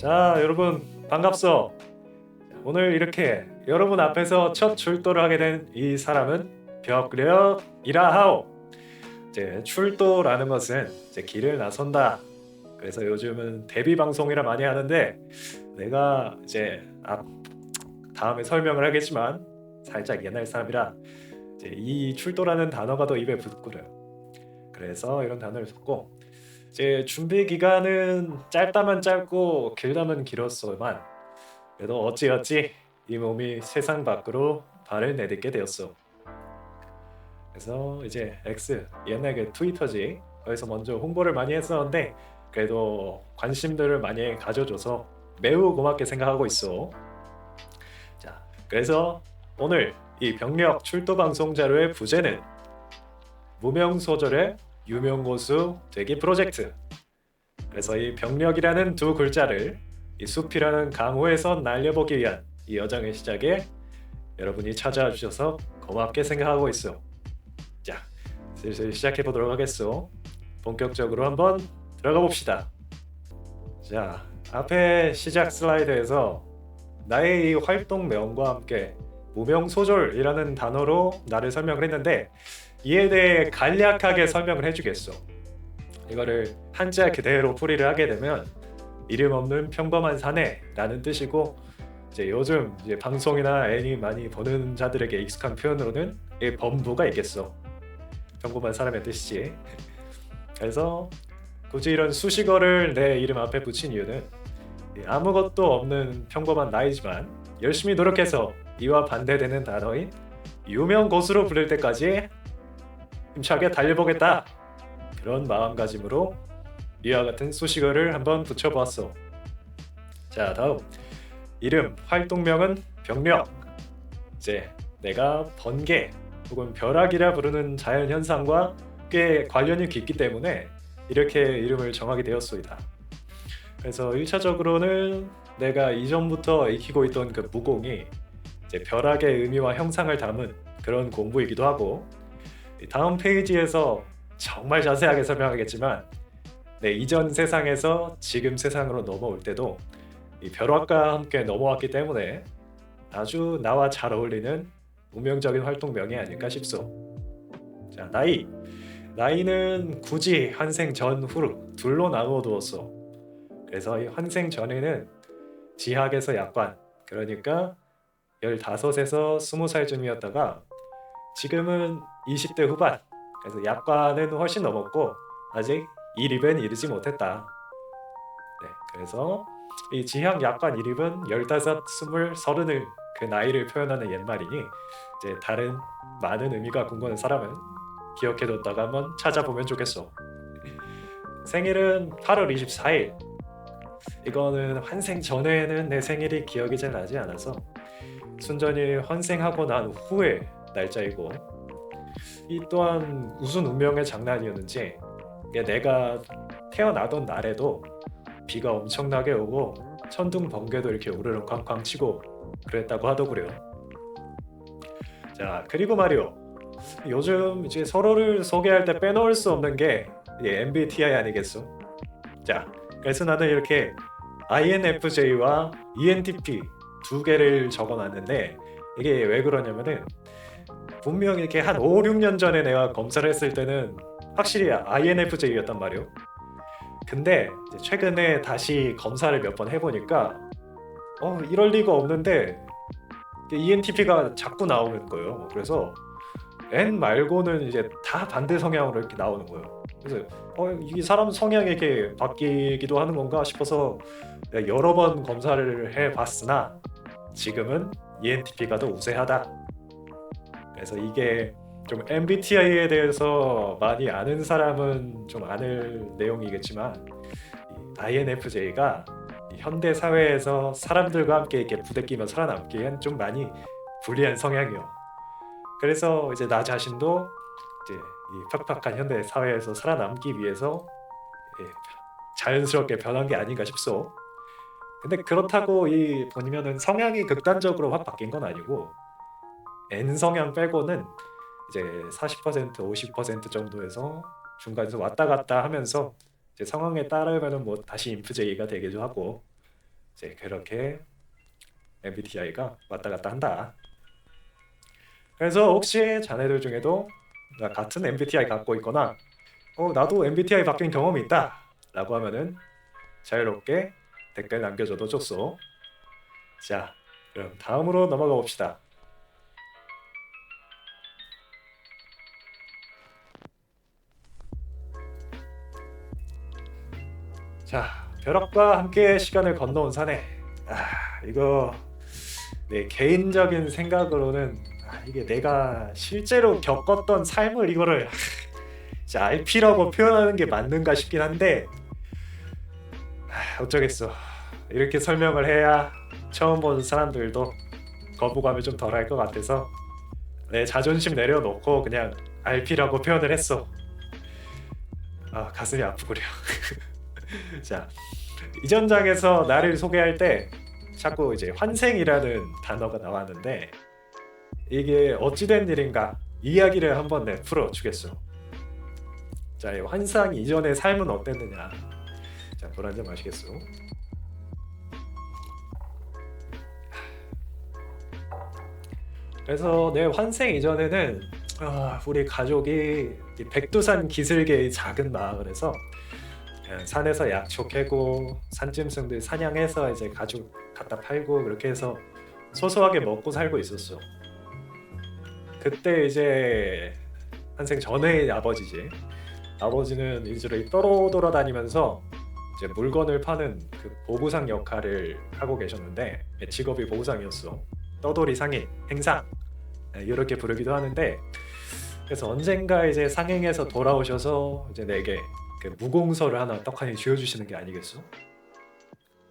자, 여러분 반갑소. 오늘 이렇게 여러분 앞에서 첫 출도를 하게 된 이 사람은 벽력이라 하오. 이제 출도라는 것은 이제 길을 나선다. 그래서 요즘은 데뷔 방송이라 많이 하는데 내가 이제 다음에 설명을 하겠지만 살짝 옛날 사람이라 이제 이 출도라는 단어가 더 입에 붙고요. 그래서 이런 단어를 썼고 이제 준비 기간은 짧다면 짧고 길다면 길었소만 그래도 어찌어찌 이 몸이 세상 밖으로 발을 내딛게 되었어. 그래서 이제 X 옛날 그 트위터지 거기서 먼저 홍보를 많이 했었는데 그래도 관심들을 많이 가져줘서 매우 고맙게 생각하고 있어. 자, 그래서 오늘 이 병력 출도 방송 자료의 부제는 무명 소절의 유명 고수 되기 프로젝트. 그래서 이 병력이라는 두 글자를 이 숲이라는 강호에서 날려보기 위한 이 여정의 시작에 여러분이 찾아와 주셔서 고맙게 생각하고 있어. 자, 슬슬 시작해 보도록 하겠소. 본격적으로 한번 들어가 봅시다. 자, 앞에 시작 슬라이드에서 나의 이 활동명과 함께 무명소졸이라는 단어로 나를 설명을 했는데 이에 대해 간략하게 설명을 해주겠소. 이거를 한자 그대로 풀이를 하게 되면 이름 없는 평범한 사내라는 뜻이고 이제 요즘 이제 방송이나 애니 많이 보는 자들에게 익숙한 표현으로는 이 범부가 있겠어. 평범한 사람의 뜻이지. 그래서 굳이 이런 수식어를 내 이름 앞에 붙인 이유는 아무것도 없는 평범한 나이지만 열심히 노력해서 이와 반대되는 단어인 유명 고수로 부를 때까지 힘차게 달려보겠다. 그런 마음가짐으로 이와 같은 수식어를 한번 붙여보았어. 자, 다음 이름, 활동명은 병력. 이제 내가 번개 혹은 벼락이라 부르는 자연현상과 꽤 관련이 깊기 때문에 이렇게 이름을 정하게 되었소이다. 그래서 1차적으로는 내가 이전부터 익히고 있던 그 무공이 이제 벼락의 의미와 형상을 담은 그런 공부이기도 하고 다음 페이지에서 정말 자세하게 설명하겠지만 내 이전 세상에서 지금 세상으로 넘어올 때도 이 벼락과 함께 넘어왔기 때문에 아주 나와 잘 어울리는 운명적인 활동명이 아닐까 싶소. 자, 나이는 굳이 환생 전후 둘로 나누어 두었어. 그래서 이 환생 전에는 지학에서 약관, 그러니까 15에서 20살쯤이었다가 지금은 20대 후반, 그래서 약관은 훨씬 넘었고 아직 일입엔 이르지 못했다. 네, 그래서 이 지학 약관 일입은 15, 20, 30을 그 나이를 표현하는 옛말이니 이제 다른 많은 의미가 궁금한 사람은 기억해뒀다가 한번 찾아보면 좋겠어. 생일은 8월 24일. 이거는 환생 전에는 내 생일이 기억이 잘 나지 않아서 순전히 환생하고 난 후의 날짜이고 이 또한 무슨 운명의 장난이었는지 내가 태어나던 날에도 비가 엄청나게 오고 천둥 번개도 이렇게 우르르 쾅쾅 치고 그랬다고 하더구려. 자, 그리고 말이요. 요즘 이제 서로를 소개할 때 빼놓을 수 없는 게 MBTI 아니겠소? 자, 그래서 나는 이렇게 INFJ와 ENTP 두 개를 적어놨는데 이게 왜 그러냐면은 분명 이렇게 한 5, 6년 전에 내가 검사를 했을 때는 확실히 INFJ였단 말이오. 근데 이제 최근에 다시 검사를 몇 번 해보니까 이럴 리가 없는데 ENTP가 자꾸 나오는 거예요. 그래서 N 말고는 이제 다 반대 성향으로 이렇게 나오는 거예요. 그래서 이 사람 성향이 이렇게 바뀌기도 하는 건가 싶어서 여러 번 검사를 해봤으나 지금은 ENTP가 더 우세하다. 그래서 이게 좀 MBTI에 대해서 많이 아는 사람은 좀 아는 내용이겠지만 INFJ가 현대 사회에서 사람들과 함께 이렇게 부대끼며 살아남기엔 좀 많이 불리한 성향이요. 그래서 이제 나 자신도 이제 이 팍팍한 현대 사회에서 살아남기 위해서 자연스럽게 변한 게 아닌가 싶소. 근데 그렇다고 이 보면은 성향이 극단적으로 확 바뀐 건 아니고 N 성향 빼고는 이제 40%, 50% 정도에서 중간에서 왔다 갔다 하면서 이제 상황에 따르면은 뭐 다시 인프제이가 되기도 하고 이제 그렇게 MBTI가 왔다 갔다 한다. 그래서 혹시 자네들 중에도 나 같은 MBTI 갖고 있거나 나도 MBTI 바뀐 경험이 있다 라고 하면은 자유롭게 댓글 남겨줘도 좋소. 자, 그럼 다음으로 넘어가 봅시다. 자, 벼락과 함께 시간을 건너온 사내. 이거 내 개인적인 생각으로는 이게 내가 실제로 겪었던 삶을 이거를 RP라고 표현하는 게 맞는가 싶긴 한데 어쩌겠어. 이렇게 설명을 해야 처음 보는 사람들도 거부감이 좀 덜할 것 같아서 내 자존심 내려놓고 그냥 RP라고 표현을 했어. 가슴이 아프구려. 자, 이전 장에서 나를 소개할 때 자꾸 이제 환생이라는 단어가 나왔는데 이게 어찌된 일인가 이야기를 한번 풀어주겠어. 자, 이 환상 이전의 삶은 어땠느냐. 자, 물 한잔 마시겠어. 그래서 내 환생 이전에는 우리 가족이 이 백두산 기슭의 작은 마을에서 산에서 약초 캐고 산짐승들 사냥해서 이제 가죽 갖다 팔고 그렇게 해서 소소하게 먹고 살고 있었어. 그때 이제 환생 전에 아버지지. 아버지는 이제 돌아다니면서 이제 물건을 파는 그 보부상 역할을 하고 계셨는데 직업이 보부상이었어. 떠돌이 상인, 행상 이렇게 부르기도 하는데 그래서 언젠가 이제 상행해서 돌아오셔서 이제 내게 그 무공서를 하나 떡하니 쥐어주시는 게 아니겠어?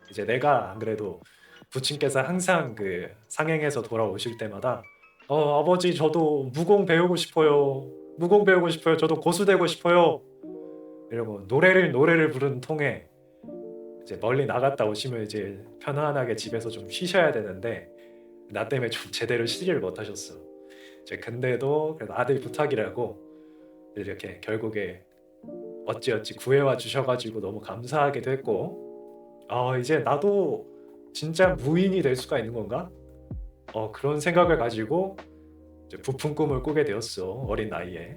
이제 내가 안 그래도 부친께서 항상 그 상행해서 돌아오실 때마다 아버지 저도 무공 배우고 싶어요. 무공 배우고 싶어요. 저도 고수 되고 싶어요. 이러고 노래를 부르는 통에 이제 멀리 나갔다 오시면 이제 편안하게 집에서 좀 쉬셔야 되는데 나 때문에 좀 제대로 쉬지를 못하셨어. 이제 근데도 그래도 아들 부탁이라고 이렇게 결국에 어찌어찌 구해와 주셔가지고 너무 감사하기도 했고 이제 나도 진짜 무인이 될 수가 있는 건가? 그런 생각을 가지고 이제 부푼 꿈을 꾸게 되었어. 어린 나이에.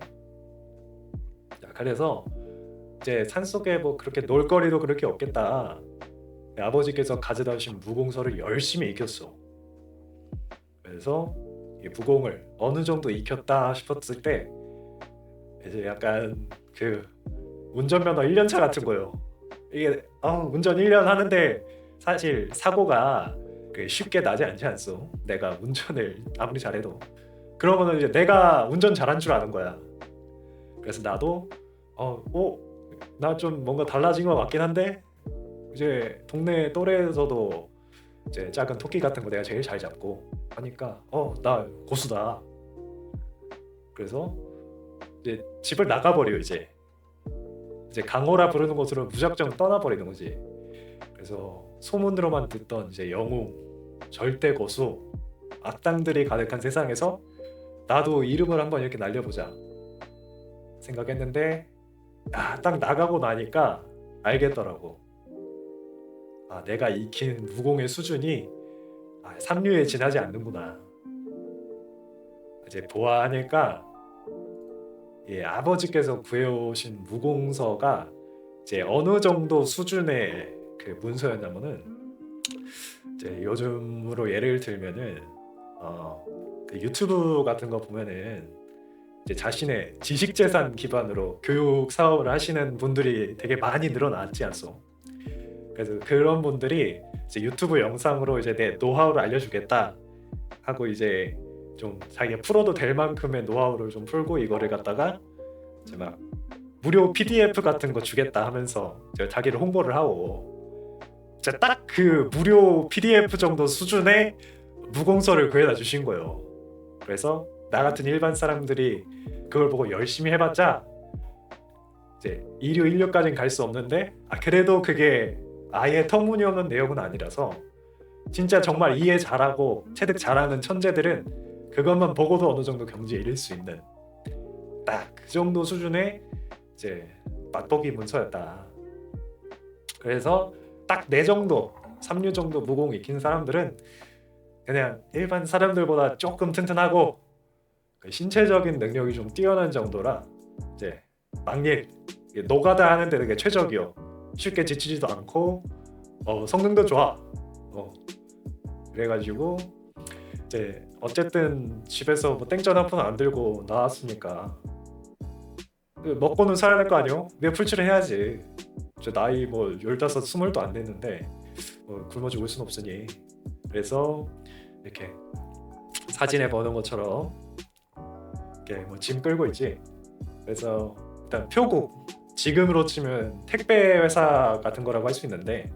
자, 그래서 이제 산속에 뭐 그렇게 놀거리도 그렇게 없겠다. 아버지께서 가져다 주신 무공서를 열심히 익혔어. 그래서 이 무공을 어느 정도 익혔다 싶었을 때 이제 약간 그 운전면허 1년차 같은 거예요. 이게 운전 1년 하는데 사실 사고가 쉽게 나지 않지 않소. 내가 운전을 아무리 잘해도 그러면은 이제 내가 운전 잘한 줄 아는 거야. 그래서 나도 나 좀 뭔가 달라진 것 같긴 한데 이제 동네 또래에서도 이제 작은 토끼 같은 거 내가 제일 잘 잡고 하니까 나 고수다. 그래서 이제 집을 나가버려. 이제 강호라 부르는 곳으로 무작정 떠나버리는 거지. 그래서 소문으로만 듣던 이제 영웅, 절대 고수, 악당들이 가득한 세상에서 나도 이름을 한번 이렇게 날려보자 생각했는데 딱 나가고 나니까 알겠더라고. 내가 익힌 무공의 수준이 삼류에 지나지 않는구나. 이제 보아하니까 아버지께서 구해오신 무공서가 이제 어느 정도 수준의 그 문서였냐면은 이제 요즘으로 예를 들면은 그 유튜브 같은 거 보면은 이제 자신의 지식재산 기반으로 교육 사업을 하시는 분들이 되게 많이 늘어났지 않소. 그래서 그런 분들이 이제 유튜브 영상으로 이제 내 노하우를 알려주겠다 하고 이제 좀 자기가 풀어도 될 만큼의 노하우를 좀 풀고 이거를 갖다가 이제 막 무료 PDF 같은 거 주겠다 하면서 자기를 홍보를 하고 딱 그 무료 PDF 정도 수준의 무공서를 구해다 주신 거예요. 그래서 나 같은 일반 사람들이 그걸 보고 열심히 해봤자 이제 2류 1류까지는 갈 수 없는데 그래도 그게 아예 터무니없는 내용은 아니라서 진짜 정말 이해 잘하고 체득 잘하는 천재들은 그것만 보고도 어느 정도 경지에 이를 수 있는 딱 그 정도 수준의 이제 맛보기 문서였다. 그래서 딱 내 정도 3류 정도 무공 익힌 사람들은 그냥 일반 사람들보다 조금 튼튼하고 그 신체적인 능력이 좀 뛰어난 정도라 이제 막일 노가다 하는데 되게 최적이요. 쉽게 지치지도 않고 성능도 좋아. 그래가지고 이제 어쨌든 집에서 뭐 땡전 한 푼 안 들고 나왔으니까 먹고는 살아야 될 거 아니요? 내 풀칠을 해야지. 저 나이 뭐 15, 20도 안 됐는데 굶어 죽을 순 없으니. 그래서 이렇게 사진에 보는 것처럼 이렇게 뭐 짐 끌고 있지. 그래서 일단 표국, 지금으로 치면 택배 회사 같은 거라고 할 수 있는데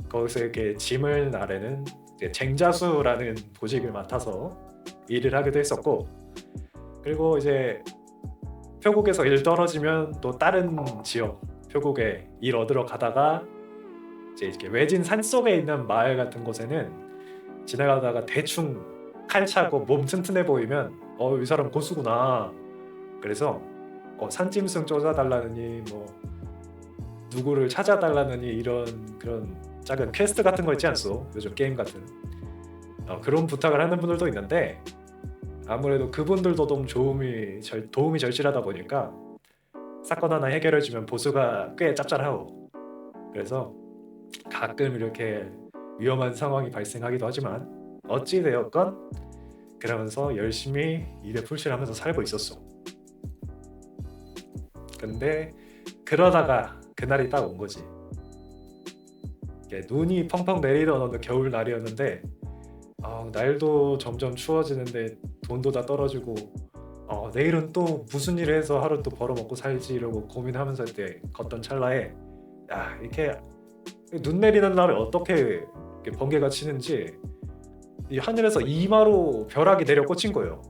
거기서 이렇게 짐을 나르는 쟁자수라는 보직을 맡아서 일을 하기도 했었고, 그리고 이제 표국에서 일 떨어지면 또 다른 지역 표국에 일 얻으러 가다가 이제 이렇게 외진 산 속에 있는 마을 같은 곳에는 지나가다가 대충 칼 차고 몸 튼튼해 보이면 이 사람 고수구나. 그래서 산짐승 쫓아달라느니 뭐 누구를 찾아달라느니 이런 그런 작은 퀘스트 같은 거 있지 않소? 요즘 게임 같은 그런 부탁을 하는 분들도 있는데 아무래도 그분들도 좀 도움이 절실하다 보니까 사건 하나 해결해주면 보수가 꽤 짭짤하고, 그래서 가끔 이렇게 위험한 상황이 발생하기도 하지만 어찌 되었건 그러면서 열심히 일에 풀칠하면서 살고 있었어. 근데 그러다가 그날이 딱 온 거지. 눈이 펑펑 내리던 어느 겨울 날이었는데 날도 점점 추워지는데 돈도 다 떨어지고 내일은 또 무슨 일을 해서 하루 또 벌어먹고 살지 이러고 고민하면서 때 걷던 찰나에 야, 이렇게 눈 내리는 날에 어떻게 이렇게 번개가 치는지 이 하늘에서 이마로 벼락이 내려 꽂힌 거예요.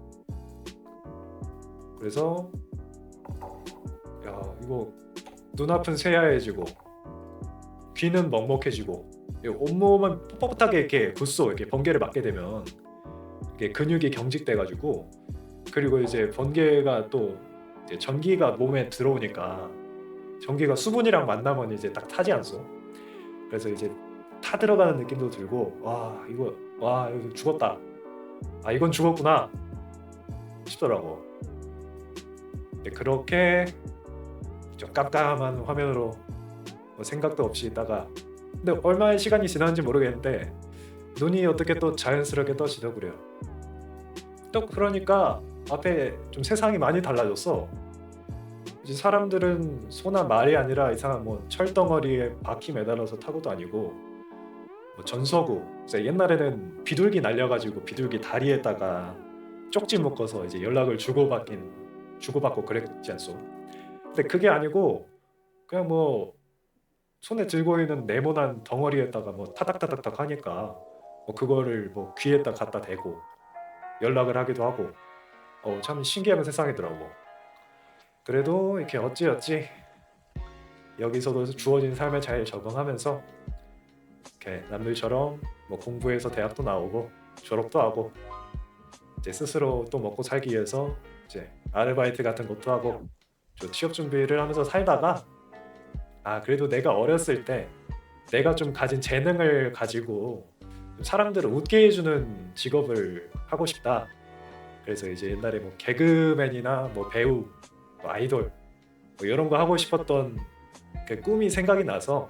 그래서 야, 이거 눈앞은 새하얘지고 귀는 먹먹해지고 온몸은 뻣뻣하게 이렇게 굳소. 이렇게 번개를 맞게 되면 이게 근육이 경직돼가지고, 그리고 이제 번개가 또 이제 전기가 몸에 들어오니까 전기가 수분이랑 만나면 이제 딱 타지 않소. 그래서 이제 타 들어가는 느낌도 들고 이거 죽었다. 이건 죽었구나 싶더라고. 그렇게 좀 깜깜한 화면으로 생각도 없이 있다가 근데 얼마의 시간이 지났는지 모르겠는데 눈이 어떻게 또 자연스럽게 떠지더구려. 또 그러니까 앞에 좀 세상이 많이 달라졌어. 이제 사람들은 소나 말이 아니라 이상한 뭐 철덩어리에 바퀴 매달아서 타고도 아니고 뭐 전서구, 옛날에는 비둘기 날려가지고 비둘기 다리에다가 쪽지 묶어서 이제 연락을 주고받고 그랬지 않소. 근데 그게 아니고 그냥 뭐 손에 들고 있는 네모난 덩어리에다가 뭐 타닥타닥탁 하니까 그거를 뭐 귀에다 갖다 대고 연락을 하기도 하고 참 신기한 세상이더라고. 그래도 이렇게 어찌어찌 여기서도 주어진 삶에 잘 적응하면서 이렇게 남들처럼 뭐 공부해서 대학도 나오고 졸업도 하고 이제 스스로 또 먹고 살기 위해서 이제 아르바이트 같은 것도 하고 좀 취업 준비를 하면서 살다가 그래도 내가 어렸을 때 내가 좀 가진 재능을 가지고 사람들을 웃게 해주는 직업을 하고 싶다. 그래서 이제 옛날에 뭐 개그맨이나 뭐 배우, 뭐 아이돌 뭐 이런 거 하고 싶었던 그 꿈이 생각이 나서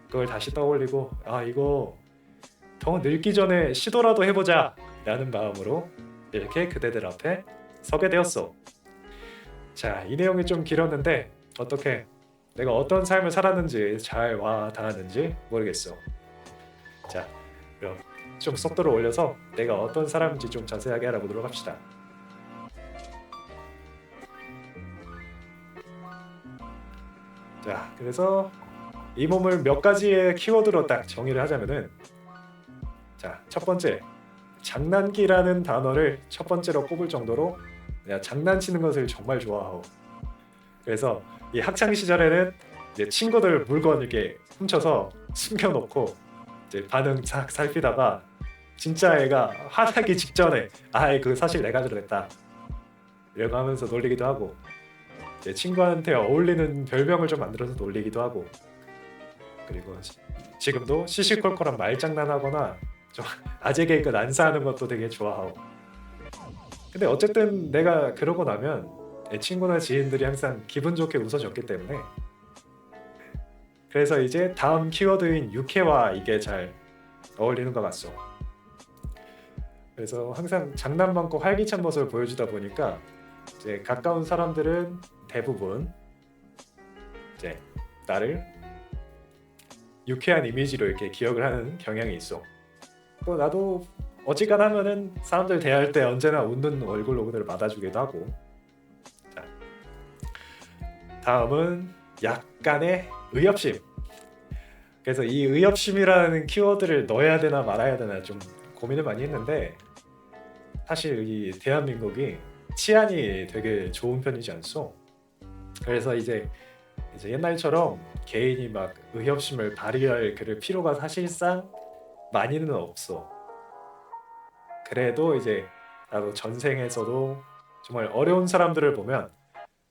그걸 다시 떠올리고 이거 더 늙기 전에 시도라도 해보자 라는 마음으로 이렇게 그대들 앞에 서게 되었어. 자, 이 내용이 좀 길었는데 어떻게 내가 어떤 삶을 살았는지 잘 와닿았는지 모르겠어. 자, 그럼 좀 속도를 올려서 내가 어떤 사람인지 좀 자세하게 알아보도록 합시다. 자, 그래서 이 몸을 몇 가지의 키워드로 딱 정의를 하자면은, 자, 첫 번째, 장난기라는 단어를 첫 번째로 꼽을 정도로 내가 장난치는 것을 정말 좋아하고, 그래서 이 학창 시절에는 이제 친구들 물건 이렇게 훔쳐서 숨겨놓고 이제 반응 싹 살피다가 진짜 애가 화나기 직전에 그거 사실 내가 그랬다 이러고 하면서 놀리기도 하고, 이제 친구한테 어울리는 별명을 좀 만들어서 놀리기도 하고, 그리고 지금도 시시콜콜한 말장난하거나 좀 아재 개그 난사하는 것도 되게 좋아하고. 근데 어쨌든 내가 그러고 나면 내 친구나 지인들이 항상 기분 좋게 웃어줬기 때문에, 그래서 이제 다음 키워드인 유쾌와 이게 잘 어울리는 것 같소. 그래서 항상 장난 많고 활기찬 모습을 보여주다 보니까 이제 가까운 사람들은 대부분 이제 나를 유쾌한 이미지로 이렇게 기억을 하는 경향이 있어. 또 나도 어지간하면은 사람들 대할 때 언제나 웃는 얼굴로 그들을 받아주기도 하고. 자, 다음은 약간의 의협심. 그래서 이 의협심이라는 키워드를 넣어야 되나 말아야 되나 좀 고민을 많이 했는데, 사실 이 대한민국이 치안이 되게 좋은 편이지 않소. 그래서 이제 옛날처럼 개인이 막 의협심을 발휘할 그럴 필요가 사실상 많이는 없어. 그래도 이제 나도 전생에서도 정말 어려운 사람들을 보면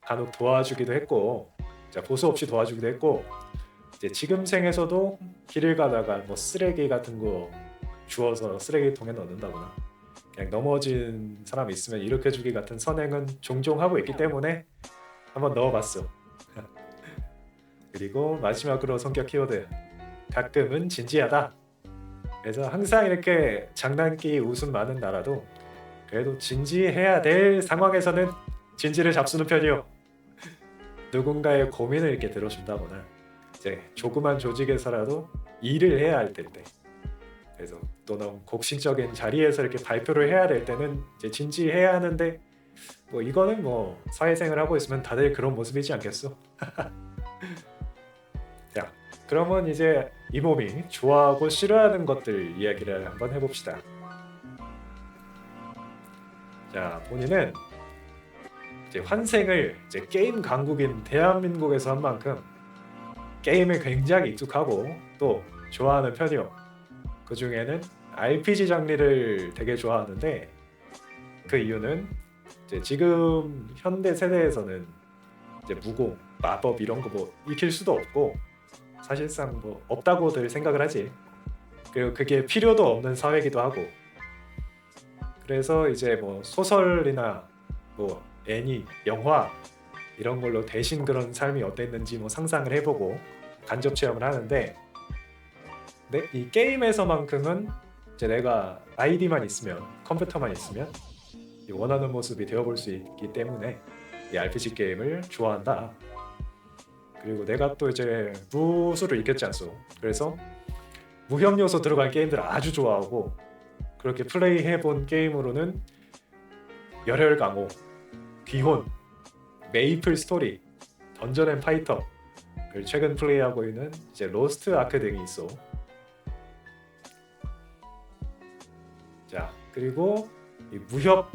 간혹 도와주기도 했고, 보수 없이 도와주기도 했고, 이제 지금 생에서도 길을 가다가 뭐 쓰레기 같은 거 주워서 쓰레기통에 넣는다거나 그냥 넘어진 사람 있으면 일으켜주기 같은 선행은 종종 하고 있기 때문에 한번 넣어봤어. 그리고 마지막으로 성격 키워드, 가끔은 진지하다. 그래서 항상 이렇게 장난기 웃음 많은 나라도 그래도 진지해야 될 상황에서는 진지를 잡수는 편이요. 누군가의 고민을 이렇게 들어준다거나 이제 조그만 조직에서라도 일을 해야 할 때인데, 그래서 또 너무 곡식적인 자리에서 이렇게 발표를 해야 될 때는 이제 진지해야 하는데, 뭐 이거는 뭐 사회생활 하고 있으면 다들 그런 모습이지 않겠어? 자, 그러면 이제 이 몸이 좋아하고 싫어하는 것들 이야기를 한번 해봅시다. 자, 본인은 이제 환생을 이제 게임 강국인 대한민국에서 한 만큼 게임에 굉장히 익숙하고 또 좋아하는 편이요. 그 중에는 RPG 장르를 되게 좋아하는데, 그 이유는 이제 지금 현대 세대에서는 이제 무공, 마법 이런 거 뭐 익힐 수도 없고 사실상 뭐 없다고들 생각을 하지. 그리고 그게 필요도 없는 사회이기도 하고. 그래서 이제 뭐 소설이나 뭐 애니, 영화 이런 걸로 대신 그런 삶이 어땠는지 뭐 상상을 해보고 간접 체험을 하는데, 근데 이 게임에서만큼은 이제 내가 아이디만 있으면, 컴퓨터만 있으면 원하는 모습이 되어볼 수 있기 때문에 이 RPG 게임을 좋아한다. 그리고 내가 또 이제 무술을 익혔지 않소. 그래서 무협 요소 들어간 게임들을 아주 좋아하고, 그렇게 플레이해본 게임으로는 열혈강호, 귀혼, 메이플 스토리, 던전 앤 파이터, 그리고 최근 플레이하고 있는 이제 로스트 아크 등이 있어. 자, 그리고 이 무협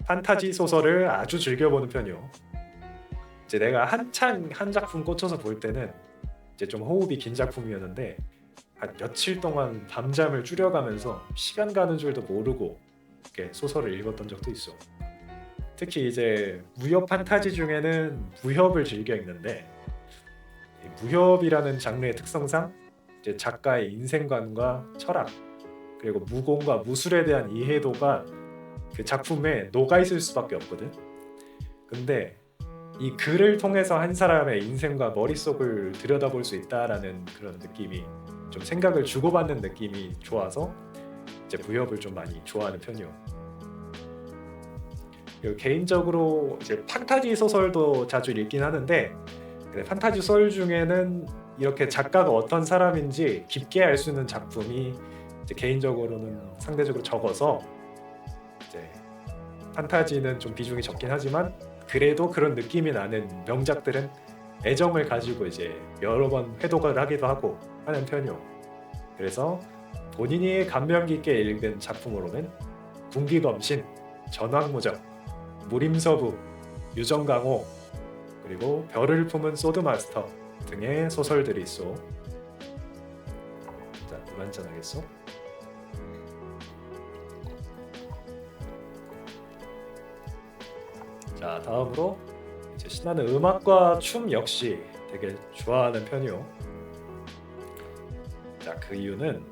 판타지 소설을 아주 즐겨보는 편이요. 이제 내가 한창 한 작품 꽂혀서 볼 때는 이제 좀 호흡이 긴 작품이었는데, 한 며칠 동안 밤잠을 줄여가면서 시간 가는 줄도 모르고 이렇게 소설을 읽었던 적도 있어. 특히 이제 무협 판타지 중에는 무협을 즐겨 읽는데, 이 무협이라는 장르의 특성상 이제 작가의 인생관과 철학, 그리고 무공과 무술에 대한 이해도가 그 작품에 녹아 있을 수밖에 없거든. 근데 이 글을 통해서 한 사람의 인생과 머릿속을 들여다볼 수 있다라는 그런 느낌이, 좀 생각을 주고받는 느낌이 좋아서 이제 무협을 좀 많이 좋아하는 편이요. 그리고 개인적으로 이제 판타지 소설도 자주 읽긴 하는데, 판타지 소설 중에는 이렇게 작가가 어떤 사람인지 깊게 알 수 있는 작품이 이제 개인적으로는 상대적으로 적어서, 이제 판타지는 좀 비중이 적긴 하지만 그래도 그런 느낌이 나는 명작들은 애정을 가지고 이제 여러 번 회독을 하기도 하고 하는 편이요. 그래서 본인이 감명 깊게 읽은 작품으로는 군기검신, 전황무적, 무림서부, 유정강호, 그리고 별을 품은 소드마스터 등의 소설들이 있어. 자, 물 한잔 하겠어? 자, 다음으로 이제 신나는 음악과 춤 역시 되게 좋아하는 편이요. 그 이유는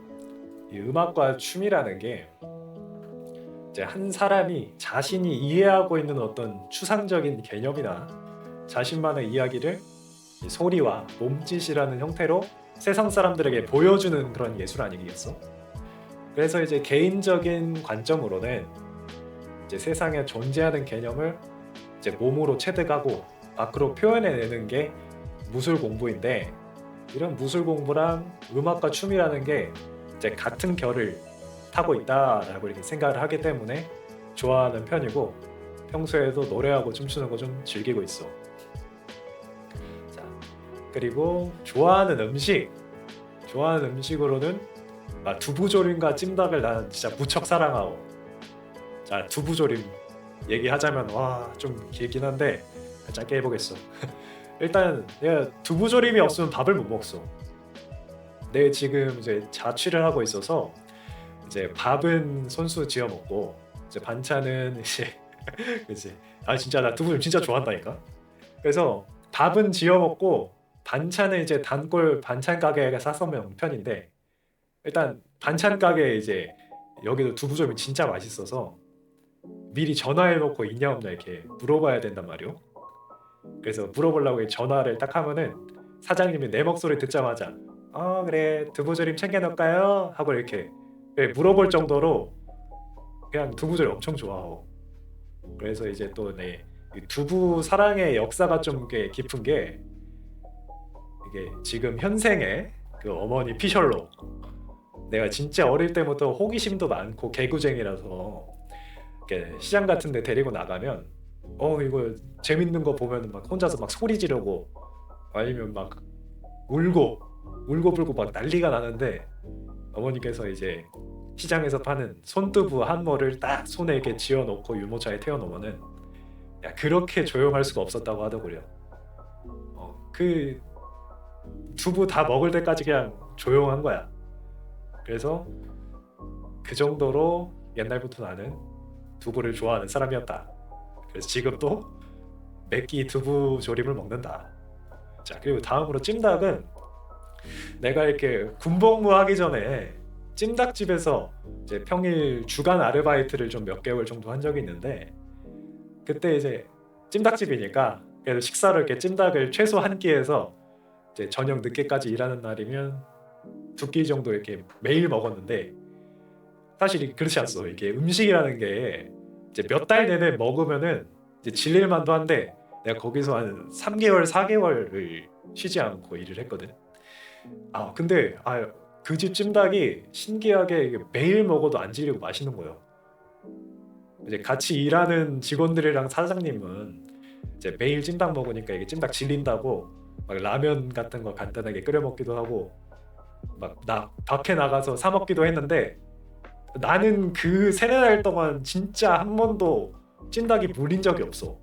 이 음악과 춤이라는 게 이제 한 사람이 자신이 이해하고 있는 어떤 추상적인 개념이나 자신만의 이야기를 이 소리와 몸짓이라는 형태로 세상 사람들에게 보여주는 그런 예술 아니겠어? 그래서 이제 개인적인 관점으로는 이제 세상에 존재하는 개념을 이제 몸으로 체득하고 밖으로 표현해내는 게 무술 공부인데, 이런 무술 공부랑 음악과 춤이라는 게 이제 같은 결을 타고 있다라고 이렇게 생각을 하기 때문에 좋아하는 편이고, 평소에도 노래하고 춤추는 거 좀 즐기고 있어. 자, 그리고 좋아하는 음식으로는 두부조림과 찜닭을 난 진짜 무척 사랑하고. 자, 두부조림 얘기하자면 와 좀 길긴 한데 짧게 해보겠어. 일단 내가 두부조림이 없으면 밥을 못 먹어. 내 지금 이제 자취를 하고 있어서 이제 밥은 손수 지어 먹고 이제 반찬은 이제 그치. 진짜 나 두부조림 진짜 좋아한다니까. 그래서 밥은 지어 먹고 반찬은 이제 단골 반찬 가게에 사서 먹는 편인데, 일단 반찬 가게에 이제 여기도 두부조림이 진짜 맛있어서 미리 전화해놓고 있냐 없냐 이렇게 물어봐야 된단 말이오. 그래서 물어보려고 전화를 딱 하면은 사장님이 내 목소리 듣자마자 그래 두부조림 챙겨 넣을까요? 하고 이렇게 물어볼 정도로 그냥 두부조림 엄청 좋아하고. 그래서 이제 또 내 두부 사랑의 역사가 좀 깊은 게, 이게 지금 현생의 그 어머니 피셜로 내가 진짜 어릴 때부터 호기심도 많고 개구쟁이라서 이렇게 시장 같은 데 데리고 나가면 이거 재밌는 거 보면 막 혼자서 막 소리 지르고 아니면 막 울고 불고 막 난리가 나는데, 어머니께서 이제 시장에서 파는 손두부 한 모를 딱 손에 이렇게 쥐어 놓고 유모차에 태워 놓으면은 야 그렇게 조용할 수가 없었다고 하더구려. 그 두부 다 먹을 때까지 그냥 조용한 거야. 그래서 그 정도로 옛날부터 나는 두부를 좋아하는 사람이었다. 그래서 지금도 매끼 두부 조림을 먹는다. 자, 그리고 다음으로 찜닭은 내가 이렇게 군복무 하기 전에 찜닭집에서 이제 평일 주간 아르바이트를 좀 몇 개월 정도 한 적이 있는데, 그때 이제 찜닭집이니까 그래도 식사를 이렇게 찜닭을 최소 한 끼에서 이제 저녁 늦게까지 일하는 날이면 2끼 정도 이렇게 매일 먹었는데, 사실 그렇지 않소. 이게 음식이라는 게 이제 몇 달 내내 먹으면은 이제 질릴만도 한데, 내가 거기서 한 3개월 4개월을 쉬지 않고 일을 했거든. 근데 그 집 찜닭이 신기하게 이게 매일 먹어도 안 질리고 맛있는 거예요. 이제 같이 일하는 직원들이랑 사장님은 이제 매일 찜닭 먹으니까 이게 찜닭 질린다고 막 라면 같은 거 간단하게 끓여 먹기도 하고 막 밖에 나가서 사 먹기도 했는데, 나는 그 3-4달 동안 진짜 한 번도 찜닭이 물린 적이 없어.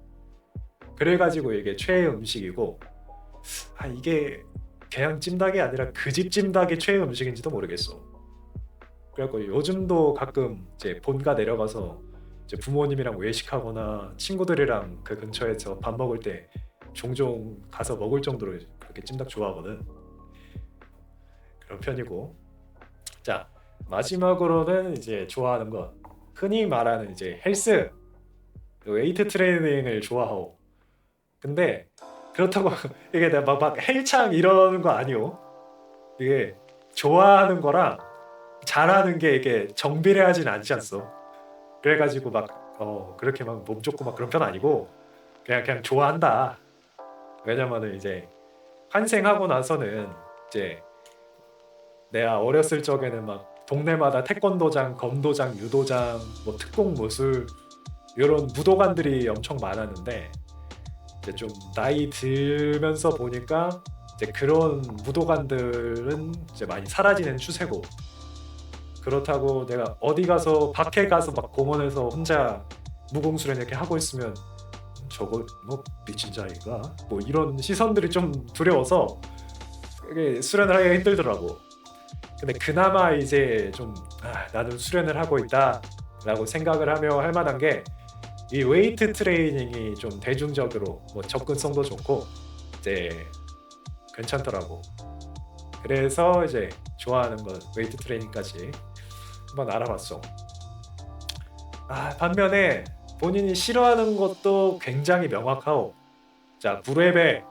그래가지고 이게 최애 음식이고, 이게 그냥 찜닭이 아니라 그 집 찜닭이 최애 음식인지도 모르겠어. 그래갖고 요즘도 가끔 이제 본가 내려가서 이제 부모님이랑 외식하거나 친구들이랑 그 근처에서 밥 먹을 때 종종 가서 먹을 정도로 그렇게 찜닭 좋아하거든. 그런 편이고. 자, 마지막으로는 이제 좋아하는 것, 흔히 말하는 이제 헬스, 웨이트 트레이닝을 좋아하고. 근데 그렇다고 이게 내가 막 헬창 이러는 거 아니오. 이게 좋아하는 거랑 잘하는 게 이게 정비례하진 않지 않소. 그래가지고 막 그렇게 막 몸 좋고 막 그런 편 아니고 그냥 좋아한다. 왜냐면은 이제 환생하고 나서는 이제 내가 어렸을 적에는 막 동네마다 태권도장, 검도장, 유도장, 뭐 특공 무술 이런 무도관들이 엄청 많았는데, 이제 좀 나이 들면서 보니까 이제 그런 무도관들은 이제 많이 사라지는 추세고, 그렇다고 내가 어디 가서 밖에 가서 막 공원에서 혼자 무공수련 이렇게 하고 있으면 저거 뭐 미친 자이가 뭐 이런 시선들이 좀 두려워서 이게 수련을 하기가 힘들더라고. 근데 그나마 이제 좀 나는 수련을 하고 있다 라고 생각을 하며 할 만한 게 이 웨이트 트레이닝이 좀 대중적으로 뭐 접근성도 좋고 이제 괜찮더라고. 그래서 이제 좋아하는 것 웨이트 트레이닝까지 한번 알아봤어. 반면에 본인이 싫어하는 것도 굉장히 명확하고, 자, 구레베,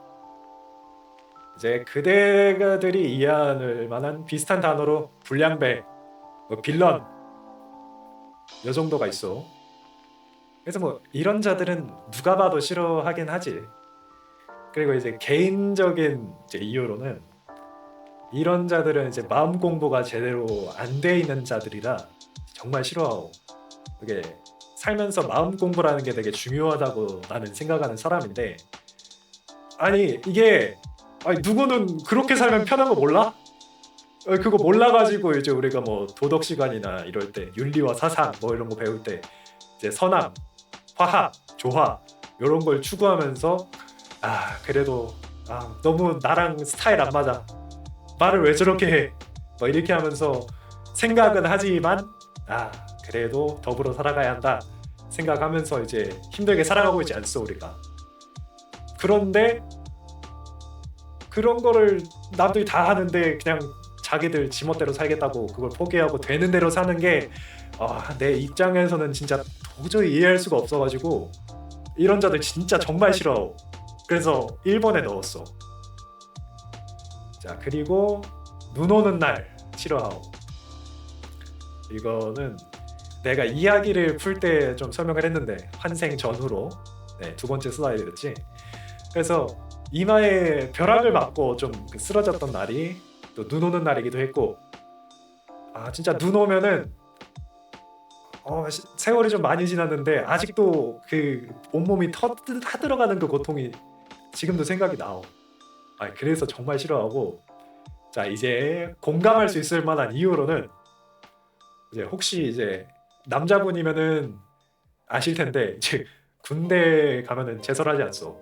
이제 그대들이 이해할 만한 비슷한 단어로 불량배, 뭐 빌런, 요 정도가 있어. 그래서 뭐 이런 자들은 누가 봐도 싫어하긴 하지. 그리고 이제 개인적인 이제 이유로는 이런 자들은 이제 마음 공부가 제대로 안 돼 있는 자들이라 정말 싫어하고, 이게 살면서 마음 공부라는 게 되게 중요하다고 나는 생각하는 사람인데, 아니 이게 누구는 그렇게 살면 편한 거 몰라? 그거 몰라가지고 이제 우리가 뭐 도덕 시간이나 이럴 때 윤리와 사상 뭐 이런 거 배울 때 이제 선악, 화학, 조화 이런 걸 추구하면서 그래도 너무 나랑 스타일 안 맞아, 말을 왜 저렇게 해, 뭐 이렇게 하면서 생각은 하지만 그래도 더불어 살아가야 한다 생각하면서 이제 힘들게 살아가고 있지 않소 우리가. 그런데 그런 거를 남들이 다 하는데 그냥 자기들 지멋대로 살겠다고 그걸 포기하고 되는 대로 사는 게 내 입장에서는 진짜 도저히 이해할 수가 없어가지고 이런 자들 진짜 정말 싫어. 그래서 1번에 넣었어. 자, 그리고 눈 오는 날 싫어하고, 이거는 내가 이야기를 풀 때 좀 설명을 했는데 환생 전후로 두 번째 슬라이드였지. 그래서 이마에 벼락을 맞고 좀 쓰러졌던 날이 또 눈 오는 날이기도 했고, 진짜 눈 오면은 세월이 좀 많이 지났는데 아직도 그 온몸이 타들어가는 그 고통이 지금도 생각이 나오. 그래서 정말 싫어하고, 자, 이제 공감할 수 있을 만한 이유로는 이제 혹시 이제 남자분이면은 아실 텐데 이제 군대 가면은 제설하지 않소.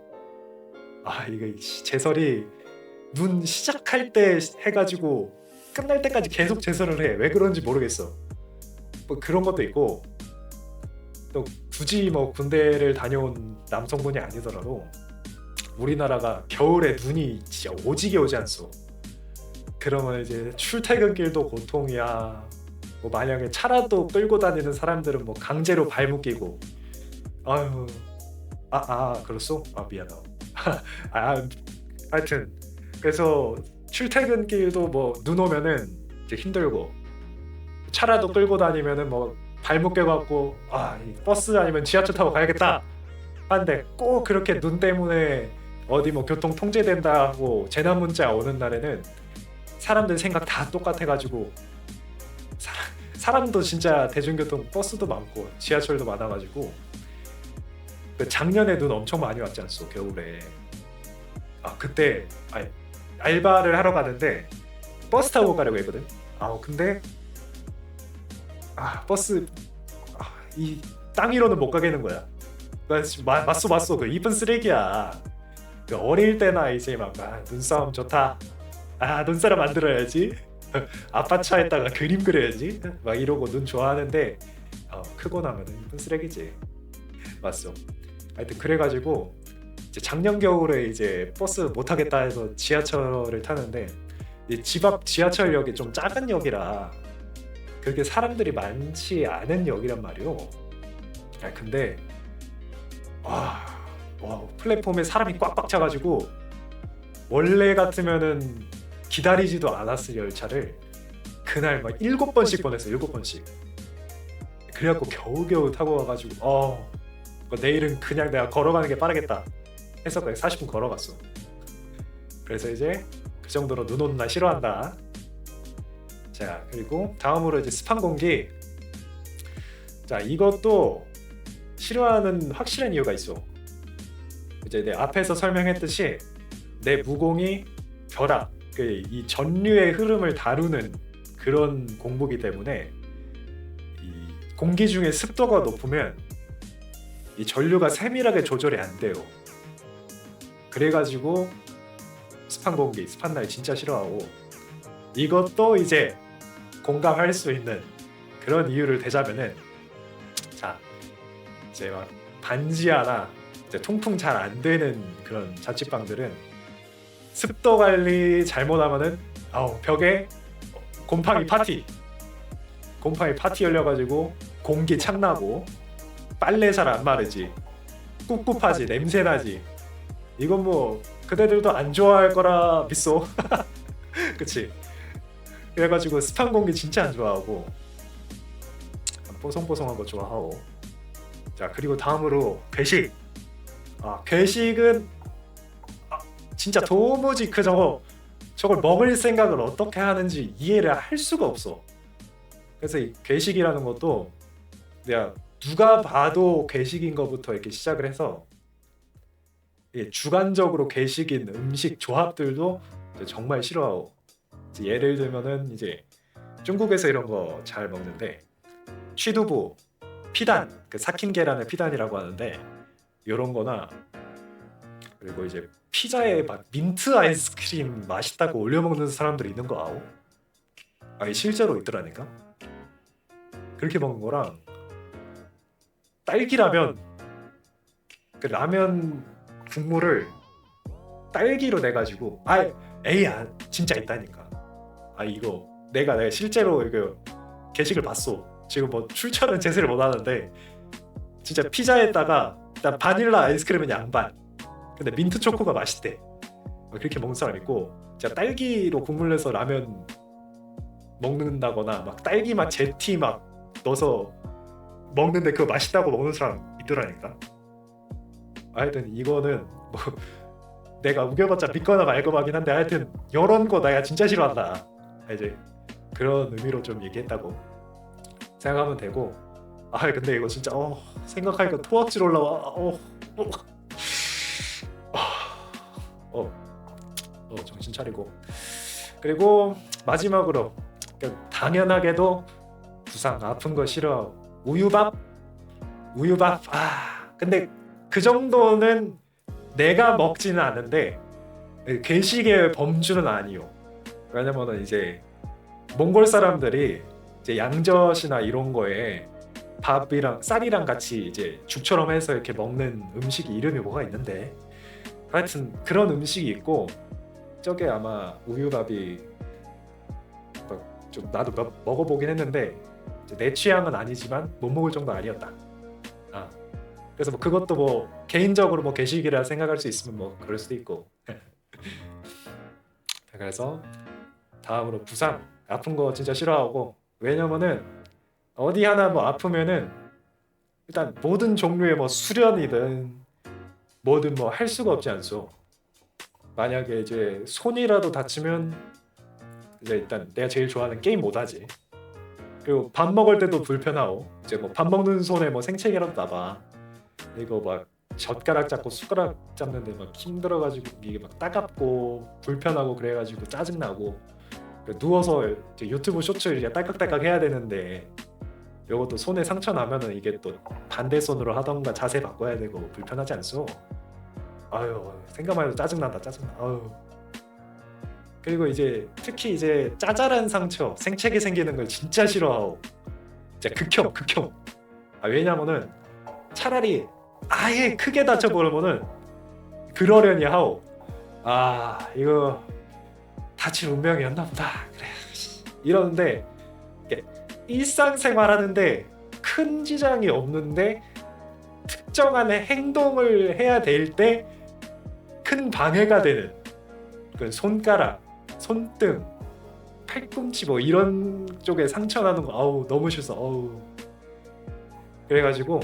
이거 제설이 눈 시작할 때 해가지고 끝날 때까지 계속 제설을 해. 왜 그런지 모르겠어. 뭐 그런 것도 있고, 또 굳이 뭐 군대를 다녀온 남성분이 아니더라도 우리나라가 겨울에 눈이 진짜 오지게 오지 않소. 그러면 이제 출퇴근길도 고통이야. 뭐 만약에 차라도 끌고 다니는 사람들은 뭐 강제로 발목 끼고, 그렇소? 미안하다. 하여튼 그래서 출퇴근길도 뭐 눈 오면은 이제 힘들고, 차라도 끌고 다니면은 뭐 발목 깨갖고 버스 아니면 지하철 타고 가야겠다 한데, 꼭 그렇게 눈 때문에 어디 뭐 교통 통제된다고 재난 문자 오는 날에는 사람들 생각 다 똑같아가지고, 사람도 진짜 대중교통 버스도 많고 지하철도 많아가지고, 작년에 눈 엄청 많이 왔지 않소 겨울에. 그때 알바를 하러 가는데 버스 타고 가려고 했거든. 근데 버스 이 땅 위로는 못 가겠는 거야. 맞소 그 이쁜 쓰레기야. 그 어릴 때나 이제 막 눈싸움 좋다, 눈사람 만들어야지, 아빠 차에다가 그림 그려야지 막 이러고 눈 좋아하는데 크고 나면은 이쁜 쓰레기지. 맞소. 하여튼 그래가지고 이제 작년 겨울에 이제 버스 못 타겠다 해서 지하철을 타는데, 집 앞 지하철역이 좀 작은 역이라 그렇게 사람들이 많지 않은 역이란 말이오. 근데 플랫폼에 사람이 꽉꽉 차가지고 원래 같으면은 기다리지도 않았을 열차를 그날 막 7번씩 보냈어. 7번씩. 그래갖고 겨우겨우 타고 와가지고 내일은 그냥 내가 걸어가는 게 빠르겠다 해서 그냥 40분 걸어갔어. 그래서 이제 그 정도로 눈 오는 날 싫어한다. 자, 그리고 다음으로 이제 습한 공기. 자, 이것도 싫어하는 확실한 이유가 있어. 이제 내 앞에서 설명했듯이 내 무공이 벼락, 이 전류의 흐름을 다루는 그런 공부기 때문에 이 공기 중에 습도가 높으면 이 전류가 세밀하게 조절이 안 돼요. 그래가지고 습한 공기, 습한 날 진짜 싫어하고, 이것도 이제 공감할 수 있는 그런 이유를 대자면은, 자, 이제 막 반지 하나 이제 통풍 잘 안 되는 그런 자취방들은 습도 관리 잘못하면은 벽에 곰팡이 파티 열려가지고 공기 참나고 빨래 잘 안 마르지, 꿉꿉하지, 냄새나지. 이건 뭐 그대들도 안 좋아할 거라 믿소. 그치? 그래가지고 습한 공기 진짜 안 좋아하고 뽀송뽀송한 거 좋아하고. 자, 그리고 다음으로 괴식. 괴식은 진짜 도무지 저걸 먹을 생각을 어떻게 하는지 이해를 할 수가 없어. 그래서 이 괴식이라는 것도 내가 누가 봐도 괴식인 것부터 이렇게 시작을 해서 주관적으로 괴식인 음식 조합들도 정말 싫어하고. 예를 들면은 이제 중국에서 이런 거 잘 먹는데 취두부, 피단, 그 삭힌 계란을 피단이라고 하는데 이런 거나, 그리고 이제 피자에 막 민트 아이스크림 맛있다고 올려 먹는 사람들이 있는 거 아오? 아니 실제로 있더라니까. 그렇게 먹는 거랑 딸기라면 그 라면 국물을 딸기로 내가지고 진짜 있다니까. 이거 내가 실제로 이거 게시글 봤어. 지금 뭐 출처는 제시를 못 하는데 진짜 피자에다가 일단 바닐라 아이스크림은 양반, 근데 민트 초코가 맛있대. 그렇게 먹는 사람 있고, 진짜 딸기로 국물 내서 라면 먹는다거나 막 딸기 맛 제티 막 넣어서 먹는데 그거 맛있다고 먹는 사람 있더라니까. 하여튼 이거는 뭐 내가 우겨봤자 믿거나 말거나긴 한데, 하여튼 이런 거 내가 진짜 싫어한다. 이제 그런 의미로 좀 얘기했다고 생각하면 되고. 근데 이거 진짜 생각하니까 토악질 올라와. 정신 차리고. 그리고 마지막으로 당연하게도 부상, 아픈 거 싫어. 우유밥. 근데 그 정도는 내가 먹지는 않는데 괴식의 범주는 아니요. 왜냐면은 이제 몽골 사람들이 이제 양젓이나 이런 거에 밥이랑 쌀이랑 같이 이제 죽처럼 해서 이렇게 먹는 음식이 이름이 뭐가 있는데, 하여튼 그런 음식이 있고, 저게 아마 우유밥이 좀 나도 먹어보긴 했는데 내 취향은 아니지만 못 먹을 정도 아니었다. 그래서 뭐 그것도 뭐 개인적으로 뭐 괴식이라 생각할 수 있으면 뭐 그럴 수도 있고. 그래서 다음으로 부상, 아픈 거 진짜 싫어하고. 왜냐면은 어디 하나 뭐 아프면은 일단 모든 종류의 뭐 수련이든 뭐든 뭐 할 수가 없지 않소. 만약에 이제 손이라도 다치면 이제 일단 내가 제일 좋아하는 게임 못 하지. 그리고 밥 먹을 때도 불편하고, 이제 뭐 밥 먹는 손에 뭐 생채기라도 나봐. 이거 막 젓가락 잡고 숟가락 잡는데 막 힘들어가지고 이게 막 따갑고 불편하고 그래가지고 짜증나고. 누워서 이제 유튜브 쇼츠 이제 딸깍딸깍 해야 되는데 이것도 손에 상처 나면은 이게 또 반대 손으로 하던가 자세 바꿔야 되고 불편하지 않소? 생각만 해도 짜증난다. 그리고 이제 특히 이제 짜잘한 상처, 생채기 생기는 걸 진짜 싫어하고. 진짜 극혐. 왜냐면은 차라리 아예 크게 다쳐버리면은 그러려니 하오. 이거 다칠 운명이었나 보다. 그래 이러는데 일상생활 하는데 큰 지장이 없는데 특정한 행동을 해야 될 때 큰 방해가 되는, 그 손가락, 손등, 팔꿈치 뭐 이런 쪽에 상처 나는 거 너무 싫어. 그래가지고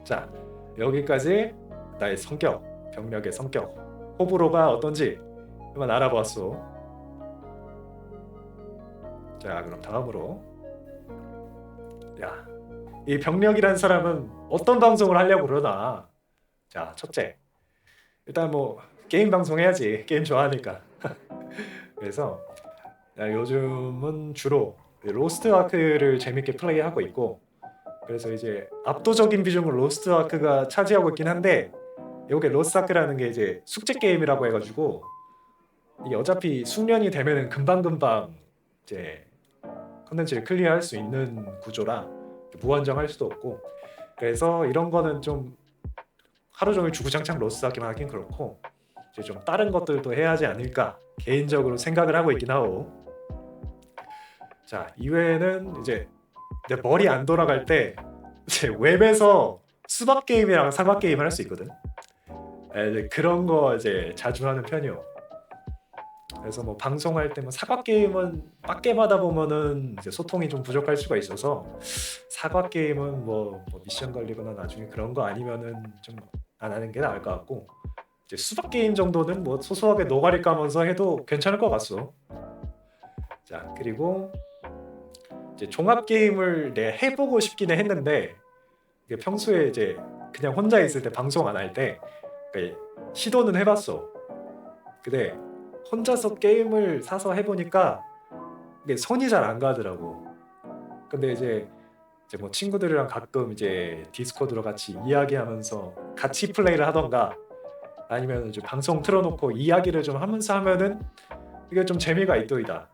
자, 여기까지 나의 성격, 병력의 성격, 호불호가 어떤지 한번 알아보았소. 자, 그럼 다음으로 이 병력이란 사람은 어떤 방송을 하려고 그러나. 자, 첫째, 일단 뭐 게임 방송 해야지. 게임 좋아하니까. 그래서 요즘은 주로 로스트 아크를 재밌게 플레이하고 있고, 그래서 이제 압도적인 비중을 로스트 아크가 차지하고 있긴 한데, 이게 로스트 아크라는 게 이제 숙제 게임이라고 해가지고 이게 어차피 숙련이 되면은 금방금방 이제 컨텐츠를 클리어할 수 있는 구조라 무한정 할 수도 없고, 그래서 이런 거는 좀 하루 종일 주구장창 로스트 아크만 하긴 그렇고 이제 좀 다른 것들도 해야 하지 않을까 개인적으로 생각을 하고 있긴 하고. 자, 이외에는 이제 내 머리 안 돌아갈 때 이제 웹에서 수박 게임이랑 사과 게임을 할 수 있거든. 이제 그런 거 이제 자주 하는 편이요. 그래서 뭐 방송할 때 뭐 사과 게임은 빡게임하다 보면은 이제 소통이 좀 부족할 수가 있어서 사과 게임은 뭐 미션 걸리거나 나중에 그런 거 아니면은 좀 안 하는 게 나을 것 같고, 이제 수박 게임 정도는 뭐 소소하게 노가리 까면서 해도 괜찮을 것 같소. 자, 그리고 이제 종합 게임을 내 해보고 싶기는 했는데 이게 평소에 이제 그냥 혼자 있을 때 방송 안 할 때 시도는 해봤어. 근데 혼자서 게임을 사서 해보니까 이게 손이 잘 안 가더라고. 근데 이제 뭐 친구들이랑 가끔 이제 디스코드로 같이 이야기하면서 같이 플레이를 하던가 아니면 이제 방송 틀어놓고 이야기를 좀 하면서 하면은 이게 좀 재미가 있더이다.